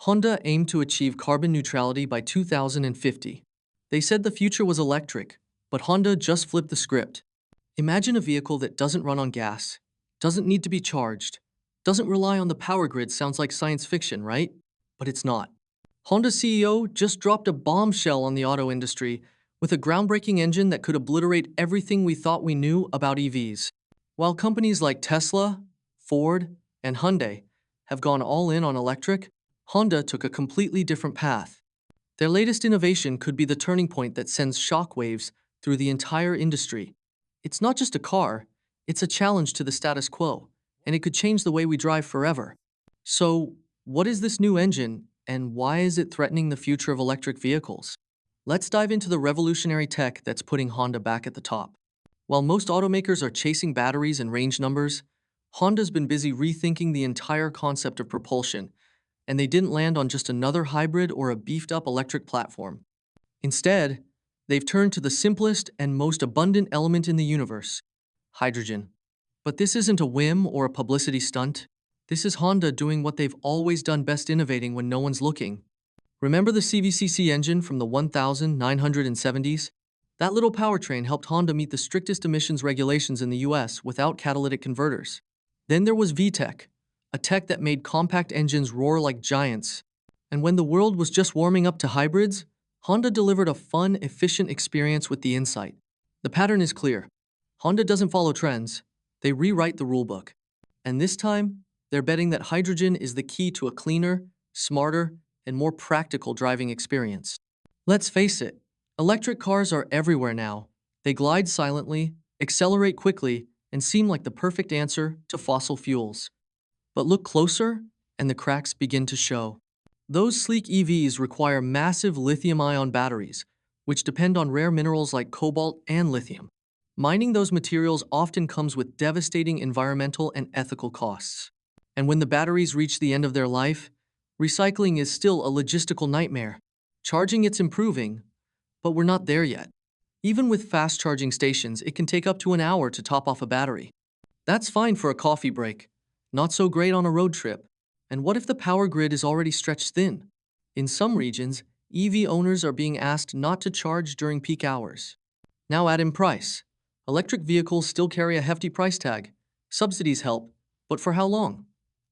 Honda aimed to achieve carbon neutrality by 2050. They said the future was electric, but Honda just flipped the script. Imagine a vehicle that doesn't run on gas, doesn't need to be charged, doesn't rely on the power grid. Sounds like science fiction, right? But it's not. Honda CEO just dropped a bombshell on the auto industry with a groundbreaking engine that could obliterate everything we thought we knew about EVs. While companies like Tesla, Ford, and Hyundai have gone all in on electric, Honda took a completely different path. Their latest innovation could be the turning point that sends shockwaves through the entire industry. It's not just a car, it's a challenge to the status quo, and it could change the way we drive forever. So, what is this new engine, and why is it threatening the future of electric vehicles? Let's dive into the revolutionary tech that's putting Honda back at the top. While most automakers are chasing batteries and range numbers, Honda's been busy rethinking the entire concept of propulsion, and they didn't land on just another hybrid or a beefed-up electric platform. Instead, they've turned to the simplest and most abundant element in the universe: hydrogen. But this isn't a whim or a publicity stunt. This is Honda doing what they've always done best: innovating when no one's looking. Remember the CVCC engine from the 1970s? That little powertrain helped Honda meet the strictest emissions regulations in the US without catalytic converters. Then there was VTEC, a tech that made compact engines roar like giants. And when the world was just warming up to hybrids, Honda delivered a fun, efficient experience with the Insight. The pattern is clear. Honda doesn't follow trends, they rewrite the rulebook. And this time, they're betting that hydrogen is the key to a cleaner, smarter, and more practical driving experience. Let's face it, electric cars are everywhere now. They glide silently, accelerate quickly, and seem like the perfect answer to fossil fuels. But look closer, and the cracks begin to show. Those sleek EVs require massive lithium-ion batteries, which depend on rare minerals like cobalt and lithium. Mining those materials often comes with devastating environmental and ethical costs. And when the batteries reach the end of their life, recycling is still a logistical nightmare. Charging, it's improving, but we're not there yet. Even with fast charging stations, it can take up to an hour to top off a battery. That's fine for a coffee break, not so great on a road trip. And what if the power grid is already stretched thin? In some regions, EV owners are being asked not to charge during peak hours. Now add in price. Electric vehicles still carry a hefty price tag. Subsidies help, but for how long?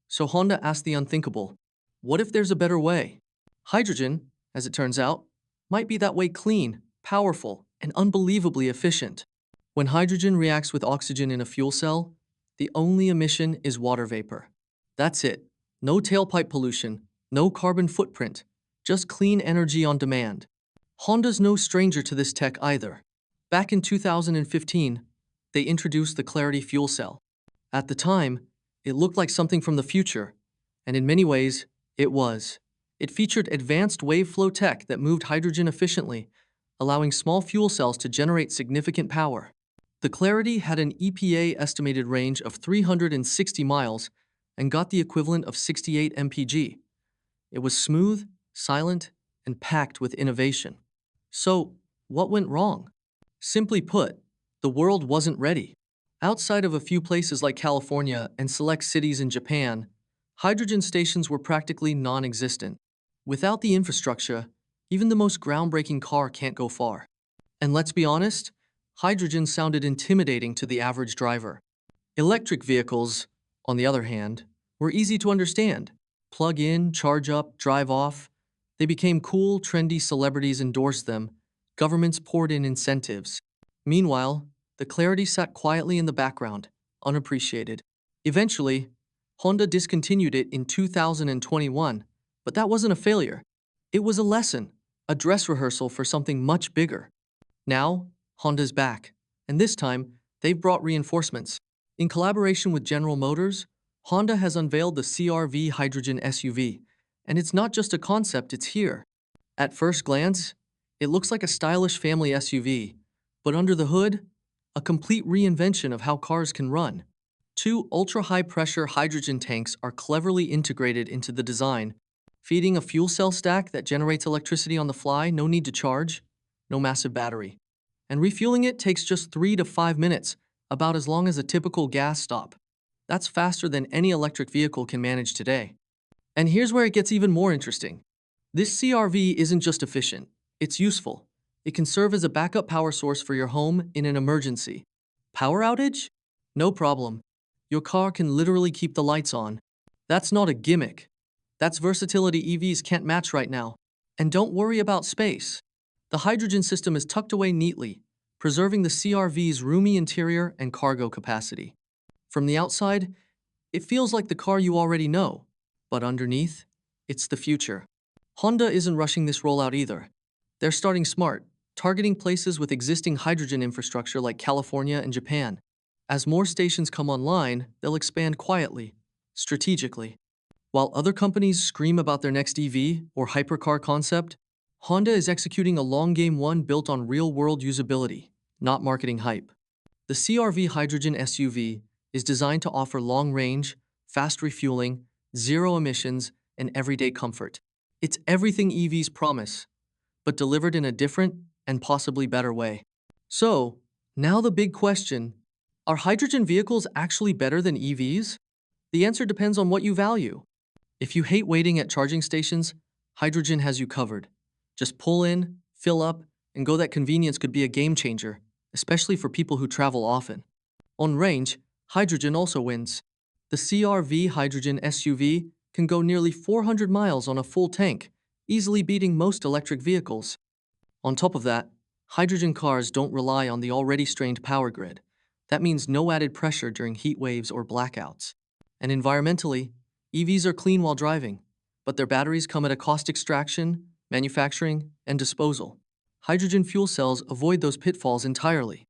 So Honda asked the unthinkable. What if there's a better way? Hydrogen, as it turns out, might be that way: clean, powerful, and unbelievably efficient. When hydrogen reacts with oxygen in a fuel cell, the only emission is water vapor. That's it. No tailpipe pollution, no carbon footprint, just clean energy on demand. Honda's no stranger to this tech either. Back in 2015, they introduced the Clarity fuel cell. At the time, it looked like something from the future, and in many ways, it was. It featured advanced wave flow tech that moved hydrogen efficiently, allowing small fuel cells to generate significant power. The Clarity had an EPA estimated range of 360 miles and got the equivalent of 68 mpg. It was smooth, silent, and packed with innovation. So, what went wrong? Simply put, the world wasn't ready. Outside of a few places like California and select cities in Japan, hydrogen stations were practically non-existent. Without the infrastructure, even the most groundbreaking car can't go far. And let's be honest, hydrogen sounded intimidating to the average driver. Electric vehicles, on the other hand, were easy to understand. Plug in, charge up, drive off. They became cool, trendy, celebrities endorsed them, governments poured in incentives. Meanwhile, the Clarity sat quietly in the background, unappreciated. Eventually, Honda discontinued it in 2021, but that wasn't a failure. It was a lesson, a dress rehearsal for something much bigger. Now, Honda's back, and this time, they've brought reinforcements. In collaboration with General Motors, Honda has unveiled the CR-V hydrogen SUV, and it's not just a concept, it's here. At first glance, it looks like a stylish family SUV, but under the hood, a complete reinvention of how cars can run. Two ultra-high-pressure hydrogen tanks are cleverly integrated into the design, feeding a fuel cell stack that generates electricity on the fly. No need to charge, no massive battery. And refueling it takes just 3 to 5 minutes, about as long as a typical gas stop. That's faster than any electric vehicle can manage today. And here's where it gets even more interesting. This CRV isn't just efficient, it's useful. It can serve as a backup power source for your home in an emergency. Power outage? No problem. Your car can literally keep the lights on. That's not a gimmick. That's versatility EVs can't match right now. And don't worry about space. The hydrogen system is tucked away neatly, preserving the CRV's roomy interior and cargo capacity. From the outside, it feels like the car you already know, but underneath, it's the future. Honda isn't rushing this rollout either. They're starting smart, targeting places with existing hydrogen infrastructure like California and Japan. As more stations come online, they'll expand quietly, strategically. While other companies scream about their next EV or hypercar concept, Honda is executing a long-game one built on real-world usability, not marketing hype. The CR-V hydrogen SUV is designed to offer long range, fast refueling, zero emissions, and everyday comfort. It's everything EVs promise, but delivered in a different and possibly better way. So, now the big question, are hydrogen vehicles actually better than EVs? The answer depends on what you value. If you hate waiting at charging stations, hydrogen has you covered. Just pull in, fill up, and go. That convenience could be a game changer, especially for people who travel often. On range, hydrogen also wins. The CR-V hydrogen SUV can go nearly 400 miles on a full tank, easily beating most electric vehicles. On top of that, hydrogen cars don't rely on the already strained power grid. That means no added pressure during heat waves or blackouts. And environmentally, EVs are clean while driving, but their batteries come at a cost: extraction, manufacturing, and disposal. Hydrogen fuel cells avoid those pitfalls entirely.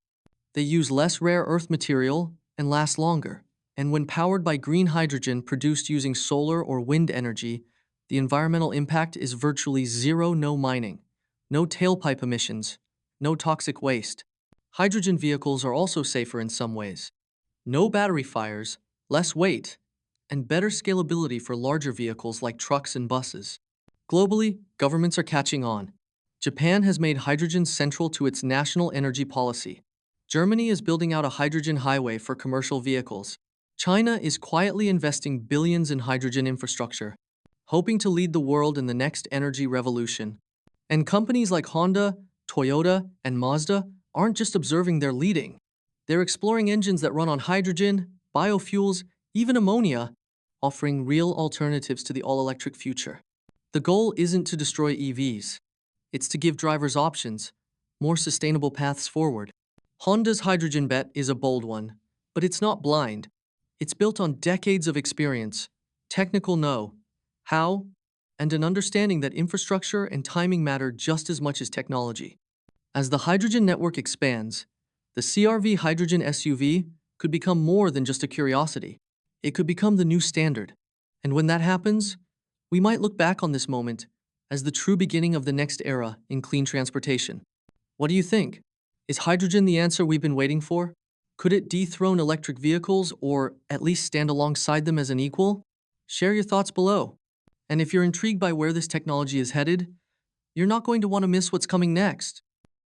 They use less rare earth material and last longer. And when powered by green hydrogen produced using solar or wind energy, the environmental impact is virtually zero. No mining, no tailpipe emissions, no toxic waste. Hydrogen vehicles are also safer in some ways. No battery fires, less weight, and better scalability for larger vehicles like trucks and buses. Globally, governments are catching on. Japan has made hydrogen central to its national energy policy. Germany is building out a hydrogen highway for commercial vehicles. China is quietly investing billions in hydrogen infrastructure, hoping to lead the world in the next energy revolution. And companies like Honda, Toyota, and Mazda aren't just observing, they're leading. They're exploring engines that run on hydrogen, biofuels, even ammonia, offering real alternatives to the all-electric future. The goal isn't to destroy EVs. It's to give drivers options, more sustainable paths forward. Honda's hydrogen bet is a bold one, but it's not blind. It's built on decades of experience, technical know-how, and an understanding that infrastructure and timing matter just as much as technology. As the hydrogen network expands, the CR-V hydrogen SUV could become more than just a curiosity. It could become the new standard. And when that happens, we might look back on this moment as the true beginning of the next era in clean transportation. What do you think? Is hydrogen the answer we've been waiting for? Could it dethrone electric vehicles or at least stand alongside them as an equal? Share your thoughts below. And if you're intrigued by where this technology is headed, you're not going to want to miss what's coming next.